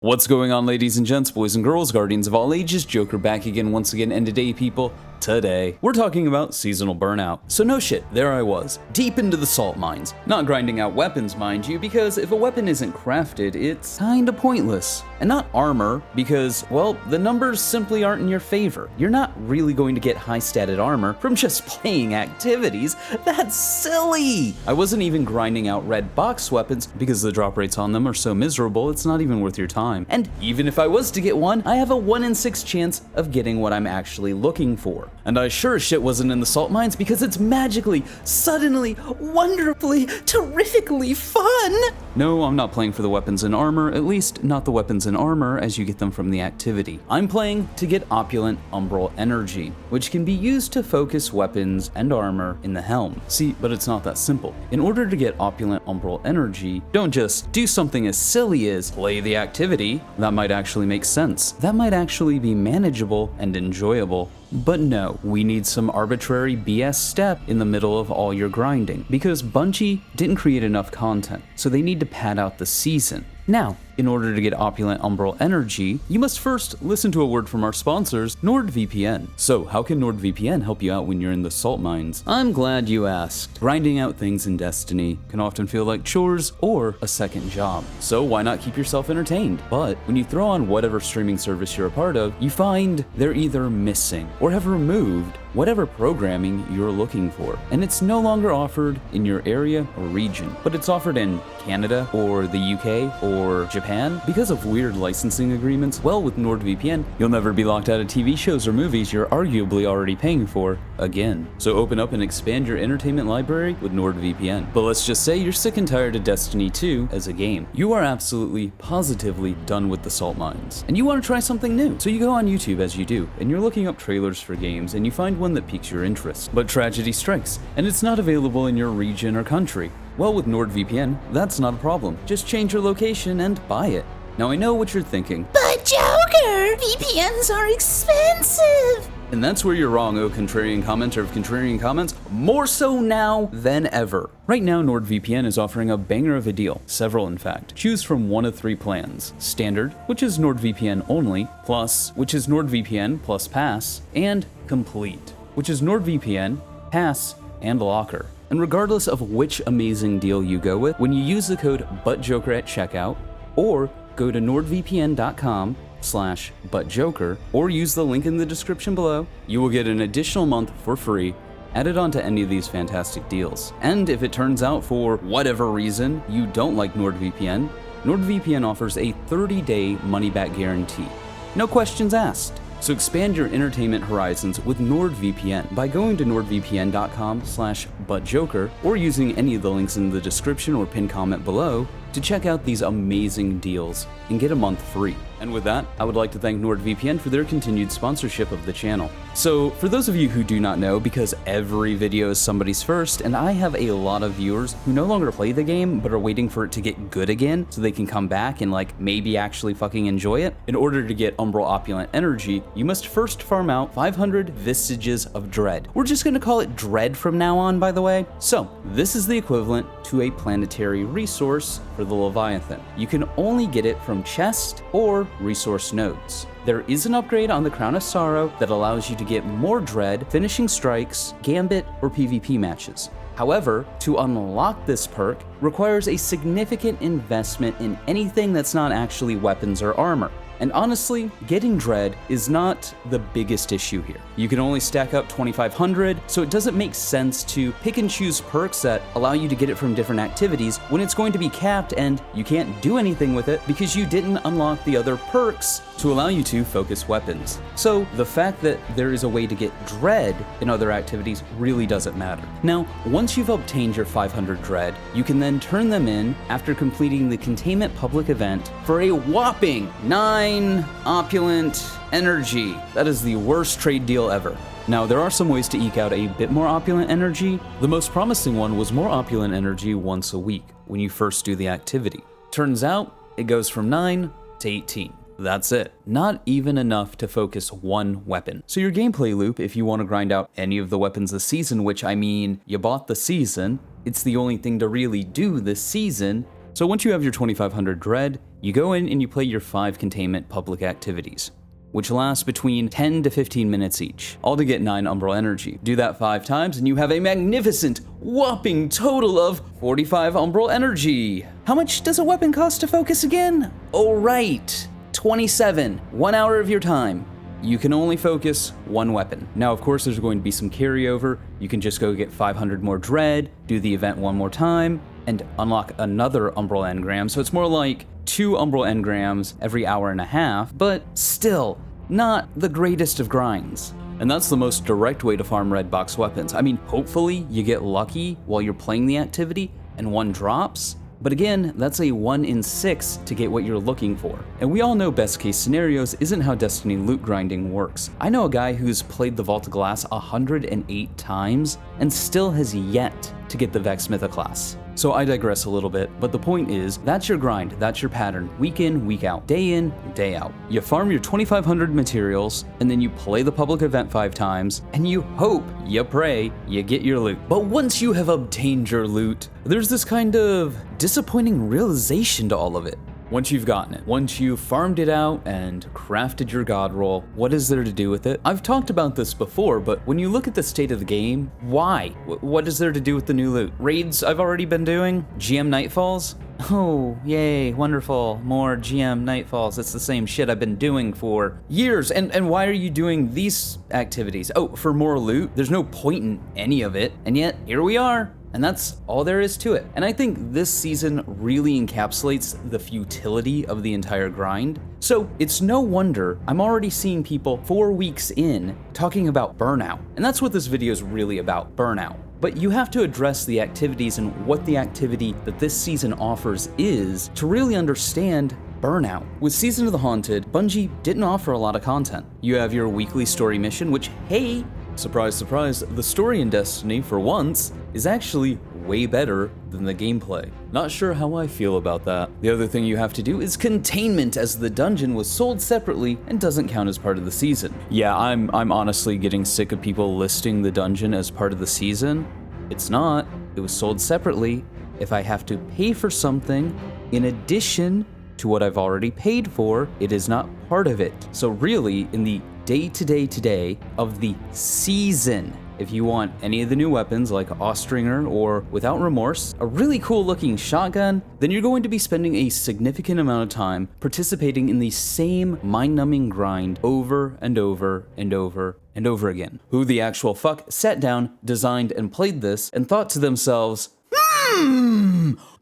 What's going on, ladies and gents, boys and girls, guardians of all ages, Joker back again once again, and today, people, today, we're talking about seasonal burnout. So no shit, there I was, deep into the salt mines. Not grinding out weapons, mind you, because if a weapon isn't crafted, it's kinda pointless. And not armor, because, well, the numbers simply aren't in your favor. You're not really going to get high-statted armor from just playing activities. That's silly! I wasn't even grinding out red box weapons, because the drop rates on them are so miserable, it's not even worth your time. And even if I was to get one, I have a 1 in 6 chance of getting what I'm actually looking for. And I sure as shit wasn't in the salt mines because it's magically, suddenly, wonderfully, terrifically fun! No, I'm not playing for the weapons and armor, at least not the weapons and armor as you get them from the activity. I'm playing to get opulent umbral energy, which can be used to focus weapons and armor in the helm. See, but it's not that simple. In order to get opulent umbral energy, don't just do something as silly as play the activity. That might actually make sense. That might actually be manageable and enjoyable. But no, we need some arbitrary BS step in the middle of all your grinding, because Bungie didn't create enough content, so they need to pad out the season. Now, in order to get opulent umbral energy, you must first listen to a word from our sponsors, NordVPN. So, how can NordVPN help you out when you're in the salt mines? I'm glad you asked. Grinding out things in Destiny can often feel like chores or a second job. So why not keep yourself entertained? But when you throw on whatever streaming service you're a part of, you find they're either missing or have removed whatever programming you're looking for. And it's no longer offered in your area or region, but it's offered in Canada or the UK or Japan. Because of weird licensing agreements, well, with NordVPN, you'll never be locked out of TV shows or movies you're arguably already paying for again. So open up and expand your entertainment library with NordVPN. But let's just say you're sick and tired of Destiny 2 as a game. You are absolutely, positively done with the salt mines. And you want to try something new. So you go on YouTube as you do, and you're looking up trailers for games, and you find one that piques your interest. But tragedy strikes, and it's not available in your region or country. Well, with NordVPN, that's not a problem. Just change your location and buy it. Now I know what you're thinking. But Joker, VPNs are expensive! And that's where you're wrong, oh contrarian commenter of contrarian comments, more so now than ever. Right now, NordVPN is offering a banger of a deal, several in fact. Choose from one of 3 plans: Standard, which is NordVPN only, Plus, which is NordVPN plus Pass, and Complete, which is NordVPN, Pass, and Locker. And regardless of which amazing deal you go with, when you use the code BUTTJOKER at checkout, or go to nordvpn.com/buttjoker, or use the link in the description below, you will get an additional month for free added onto any of these fantastic deals. And if it turns out for whatever reason you don't like NordVPN, NordVPN offers a 30-day money-back guarantee. No questions asked. So expand your entertainment horizons with NordVPN by going to nordvpn.com/buttjoker or using any of the links in the description or pinned comment below to check out these amazing deals and get a month free. And with that, I would like to thank NordVPN for their continued sponsorship of the channel. So, for those of you who do not know, because every video is somebody's first, and I have a lot of viewers who no longer play the game, but are waiting for it to get good again, so they can come back and maybe actually fucking enjoy it. In order to get umbral opulent energy, you must first farm out 500 vestiges of dread. We're just gonna call it dread from now on, by the way. So, this is the equivalent to a planetary resource for the Leviathan. You can only get it from chest or resource nodes. There is an upgrade on the Crown of Sorrow that allows you to get more dread, finishing strikes, gambit, or PvP matches. However, to unlock this perk requires a significant investment in anything that's not actually weapons or armor. And honestly, getting dread is not the biggest issue here. You can only stack up 2,500, so it doesn't make sense to pick and choose perks that allow you to get it from different activities when it's going to be capped and you can't do anything with it because you didn't unlock the other perks to allow you to focus weapons. So the fact that there is a way to get dread in other activities really doesn't matter. Now, once you've obtained your 500 dread, you can then turn them in after completing the containment public event for a whopping 9 opulent energy. That is the worst trade deal ever. Now, there are some ways to eke out a bit more opulent energy. The most promising one was more opulent energy once a week when you first do the activity. Turns out, it goes from 9 to 18. That's it. Not even enough to focus one weapon. So your gameplay loop, if you want to grind out any of the weapons this season, which I mean, you bought the season, it's the only thing to really do this season, So once you have your 2500 dread, you go in and you play your 5 containment public activities, which last between 10 to 15 minutes each, all to get 9 umbral energy. Do that 5 times and you have a magnificent, whopping total of 45 umbral energy. How much does a weapon cost to focus again? Oh right, 27, 1 hour of your time. You can only focus 1 weapon. Now, of course, there's going to be some carryover. You can just go get 500 more dread, do the event 1 more time, and unlock another umbral engram. So it's more like 2 umbral engrams every hour and a half, but still not the greatest of grinds. And that's the most direct way to farm red box weapons. I mean, hopefully you get lucky while you're playing the activity and 1 drops. But again, that's a 1 in 6 to get what you're looking for. And we all know best case scenarios isn't how Destiny loot grinding works. I know a guy who's played the Vault of Glass 108 times and still has yet to get the Vex Mythoclass. So I digress a little bit, but the point is, that's your grind, that's your pattern, week in, week out, day in, day out. You farm your 2500 materials, and then you play the public event 5 times, and you hope, you pray, you get your loot. But once you have obtained your loot, there's this kind of disappointing realization to all of it. Once you've gotten it, once you've farmed it out and crafted your god roll, what is there to do with it? I've talked about this before, but when you look at the state of the game, why? What is there to do with the new loot? Raids I've already been doing? GM Nightfalls? Oh, yay, wonderful, more GM Nightfalls. It's the same shit I've been doing for years. And why are you doing these activities? Oh, for more loot? There's no point in any of it, and yet here we are. And that's all there is to it. And I think this season really encapsulates the futility of the entire grind. So it's no wonder I'm already seeing people 4 weeks in talking about burnout. And that's what this video is really about, burnout. But you have to address the activities and what the activity that this season offers is to really understand burnout. With Season of the Haunted, Bungie didn't offer a lot of content. You have your weekly story mission, which, hey, surprise, surprise, the story in Destiny, for once, is actually way better than the gameplay. Not sure how I feel about that. The other thing you have to do is containment, as the dungeon was sold separately and doesn't count as part of the season. Yeah, I'm honestly getting sick of people listing the dungeon as part of the season. It's not. It was sold separately. If I have to pay for something in addition to what I've already paid for, it is not part of it. So really, in the day-to-day of the season, if you want any of the new weapons like Austringer or, without remorse, a really cool looking shotgun, then you're going to be spending a significant amount of time participating in the same mind-numbing grind over and over and over and over again. Who the actual fuck sat down, designed, and played this and thought to themselves,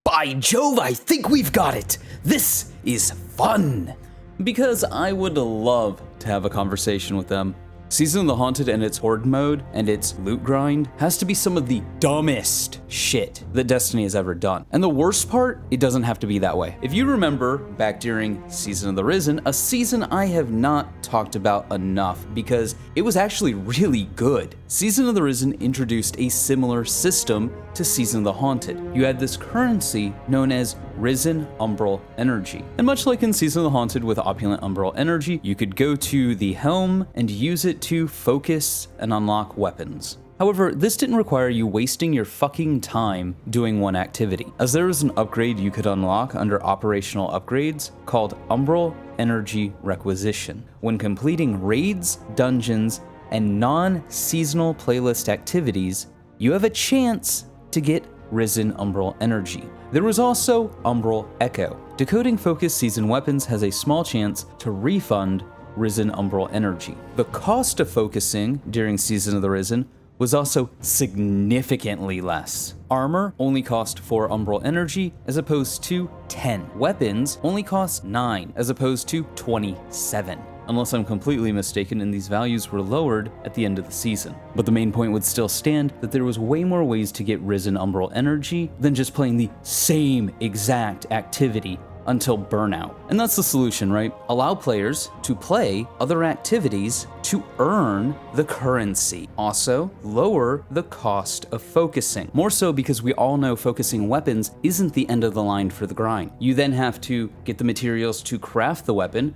by Jove, I think we've got it. This is fun. Because I would love to have a conversation with them. Season of the Haunted and its horde mode and its loot grind has to be some of the dumbest shit that Destiny has ever done. And the worst part, it doesn't have to be that way. If you remember back during Season of the Risen, a season I have not talked about enough because it was actually really good. Season of the Risen introduced a similar system to Season of the Haunted. You had this currency known as Risen Umbral Energy. And much like in Season of the Haunted with Opulent Umbral Energy, you could go to the helm and use it to focus and unlock weapons. However, this didn't require you wasting your fucking time doing one activity, as there was an upgrade you could unlock under operational upgrades called Umbral Energy Requisition. When completing raids, dungeons, and non-seasonal playlist activities, you have a chance to get Risen Umbral Energy. There was also Umbral Echo. Decoding focus season weapons has a small chance to refund Risen Umbral Energy. The cost of focusing during Season of the Risen was also significantly less. Armor only cost 4 Umbral Energy as opposed to 10. Weapons only cost 9 as opposed to 27. Unless I'm completely mistaken and these values were lowered at the end of the season. But the main point would still stand that there was way more ways to get Risen Umbral Energy than just playing the same exact activity until burnout. And that's the solution, right? Allow players to play other activities to earn the currency. Also, lower the cost of focusing. More so because we all know focusing weapons isn't the end of the line for the grind. You then have to get the materials to craft the weapon,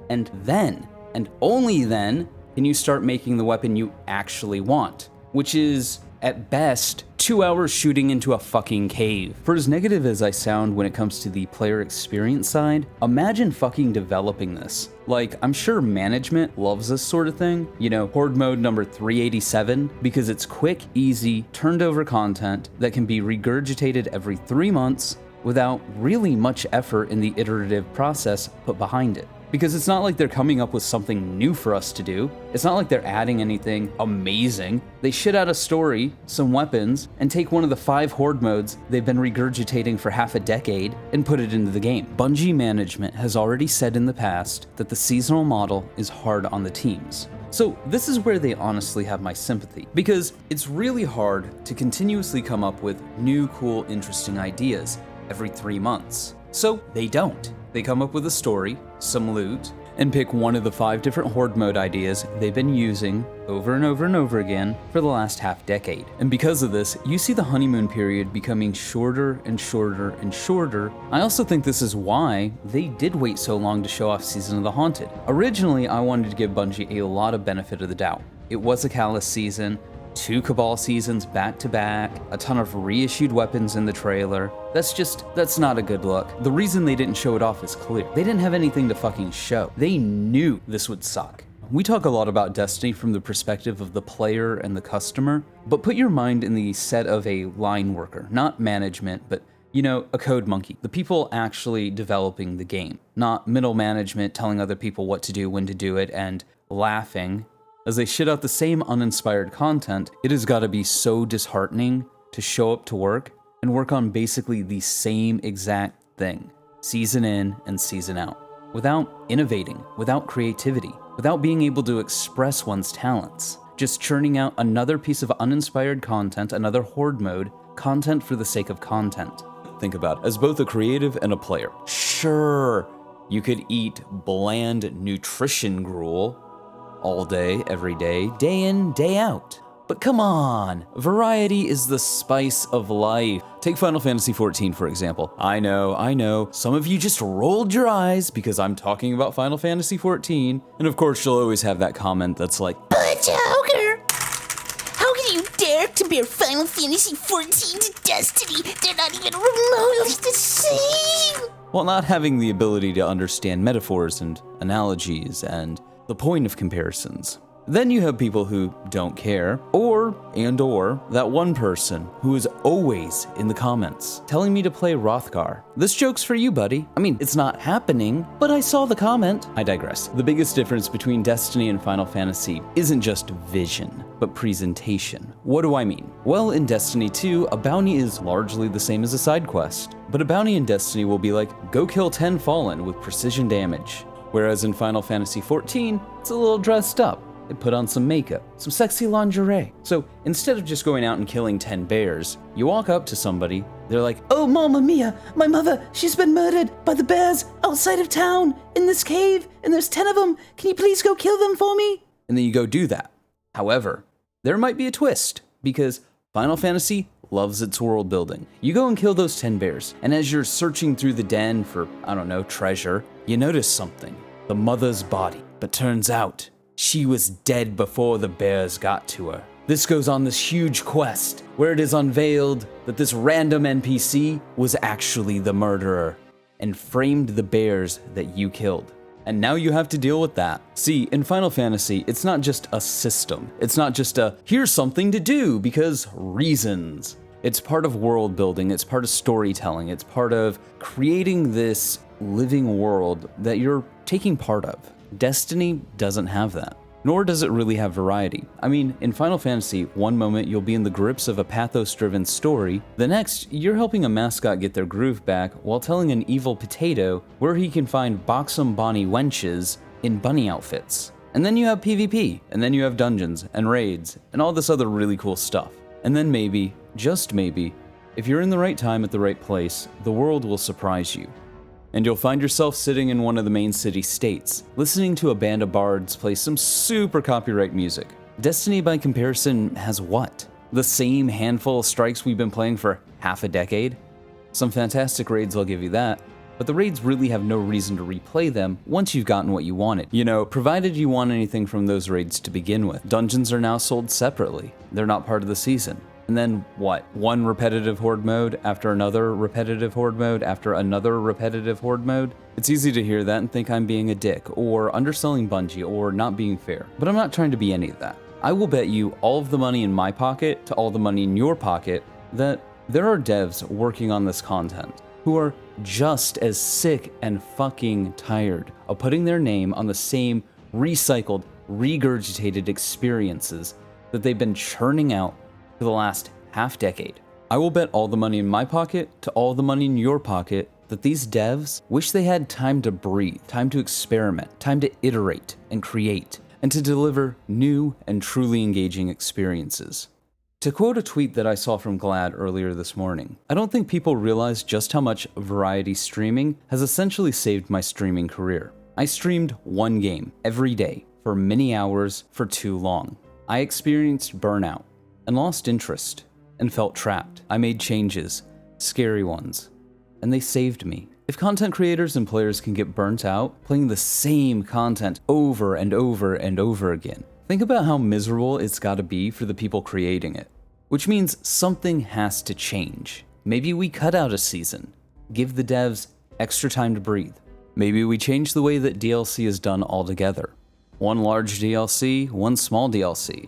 and then, and only then, can you start making the weapon you actually want, which is, at best, 2 hours shooting into a fucking cave. For as negative as I sound when it comes to the player experience side, imagine fucking developing this. Like, I'm sure management loves this sort of thing, you know, Horde mode number 387, because it's quick, easy, turned over content that can be regurgitated every 3 months without really much effort in the iterative process put behind it. Because it's not like they're coming up with something new for us to do. It's not like they're adding anything amazing. They shit out a story, some weapons, and take one of the 5 Horde modes they've been regurgitating for half a decade and put it into the game. Bungie management has already said in the past that the seasonal model is hard on the teams. So this is where they honestly have my sympathy, because it's really hard to continuously come up with new, cool, interesting ideas every 3 months. So they don't. They come up with a story, some loot, and pick one of the 5 different Horde mode ideas they've been using over and over and over again for the last half decade. And because of this, you see the honeymoon period becoming shorter and shorter and shorter. I also think this is why they did wait so long to show off Season of the Haunted. Originally, I wanted to give Bungie a lot of benefit of the doubt. It was a Callous season, 2 Cabal seasons back to back, a ton of reissued weapons in the trailer. That's not a good look. The reason they didn't show it off is clear. They didn't have anything to fucking show. They knew this would suck. We talk a lot about Destiny from the perspective of the player and the customer, but put your mind in the set of a line worker, not management, but you know, a code monkey, the people actually developing the game, not middle management telling other people what to do, when to do it, and laughing as they shit out the same uninspired content. It has got to be so disheartening to show up to work and work on basically the same exact thing, season in and season out, without innovating, without creativity, without being able to express one's talents, just churning out another piece of uninspired content, another Horde mode, content for the sake of content. Think about it, as both a creative and a player. Sure, you could eat bland nutrition gruel all day, every day, day in, day out. But come on, variety is the spice of life. Take Final Fantasy XIV, for example. I know, some of you just rolled your eyes because I'm talking about Final Fantasy XIV. And of course, you'll always have that comment that's like, But Joker, how can you dare compare Final Fantasy XIV to Destiny? They're not even remotely the same. Well, not having the ability to understand metaphors and analogies and the point of comparisons. Then you have people who don't care, or that one person who is always in the comments telling me to play Hrothgar. This joke's for you, buddy. I mean, it's not happening, but I saw the comment. I digress. The biggest difference between Destiny and Final Fantasy isn't just vision, but presentation. What do I mean? Well, in Destiny 2, a bounty is largely the same as a side quest, but a bounty in Destiny will be like, go kill 10 Fallen with precision damage. Whereas in Final Fantasy XIV, it's a little dressed up. They put on some makeup, some sexy lingerie. So instead of just going out and killing 10 bears, you walk up to somebody, they're like, oh, Mamma Mia, my mother, she's been murdered by the bears outside of town in this cave, and there's 10 of them. Can you please go kill them for me? And then you go do that. However, there might be a twist, because Final Fantasy loves its world building. You go and kill those 10 bears, and as you're searching through the den for, I don't know, treasure, you notice something, the mother's body. But turns out, she was dead before the bears got to her. This goes on this huge quest, where it is unveiled that this random NPC was actually the murderer, and framed the bears that you killed. And now you have to deal with that. See, in Final Fantasy, it's not just a system. It's not just a, here's something to do because reasons. It's part of world building, it's part of storytelling, it's part of creating this living world that you're taking part of. Destiny doesn't have that, nor does it really have variety. I mean, in Final Fantasy, one moment you'll be in the grips of a pathos-driven story, the next you're helping a mascot get their groove back while telling an evil potato where he can find buxom bonny wenches in bunny outfits. And then you have PvP, and then you have dungeons and raids, and all this other really cool stuff. And then maybe, just maybe, if you're in the right time at the right place, the world will surprise you. And you'll find yourself sitting in one of the main city states, listening to a band of bards play some super copyright music. Destiny, by comparison, has what? The same handful of strikes we've been playing for half a decade? Some fantastic raids will give you that, but the raids really have no reason to replay them once you've gotten what you wanted. You know, provided you want anything from those raids to begin with. Dungeons are now sold separately. They're not part of the season. And then what? One repetitive horde mode after another repetitive horde mode after another repetitive horde mode? It's easy to hear that and think I'm being a dick, or underselling Bungie, or not being fair. But I'm not trying to be any of that. I will bet you all of the money in my pocket to all the money in your pocket that there are devs working on this content who are just as sick and fucking tired of putting their name on the same recycled, regurgitated experiences that they've been churning out for the last half decade. I will bet all the money in my pocket to all the money in your pocket that these devs wish they had time to breathe, time to experiment, time to iterate and create, and to deliver new and truly engaging experiences. To quote a tweet that I saw from Glad earlier this morning, I don't think people realize just how much variety streaming has essentially saved my streaming career. I streamed one game every day for many hours for too long. I experienced burnout and lost interest and felt trapped. I made changes, scary ones, and they saved me. If content creators and players can get burnt out playing the same content over and over and over again, think about how miserable it's gotta be for the people creating it. Which means something has to change. Maybe we cut out a season, give the devs extra time to breathe. Maybe we change the way that DLC is done altogether. One large DLC, one small DLC,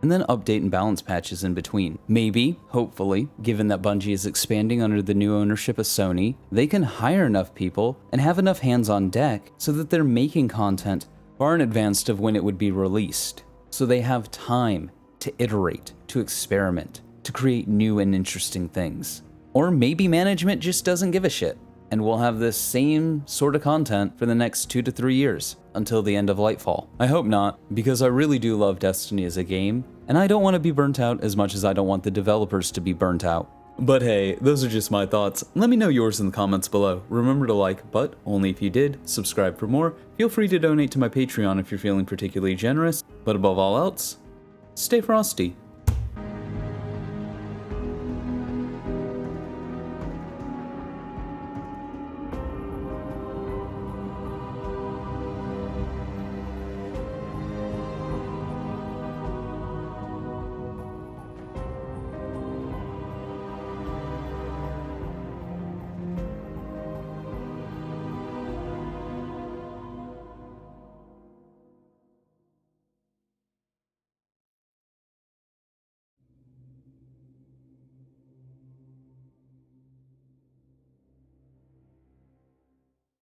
and then update and balance patches in between. Maybe, hopefully, given that Bungie is expanding under the new ownership of Sony, they can hire enough people and have enough hands on deck so that they're making content far in advance of when it would be released. So they have time to iterate, to experiment, to create new and interesting things. Or maybe management just doesn't give a shit, and we'll have this same sort of content for the next 2 to 3 years, until the end of Lightfall. I hope not, because I really do love Destiny as a game, and I don't want to be burnt out as much as I don't want the developers to be burnt out. But hey, those are just my thoughts. Let me know yours in the comments below. Remember to like, but only if you did, subscribe for more. Feel free to donate to my Patreon if you're feeling particularly generous, but above all else, stay frosty.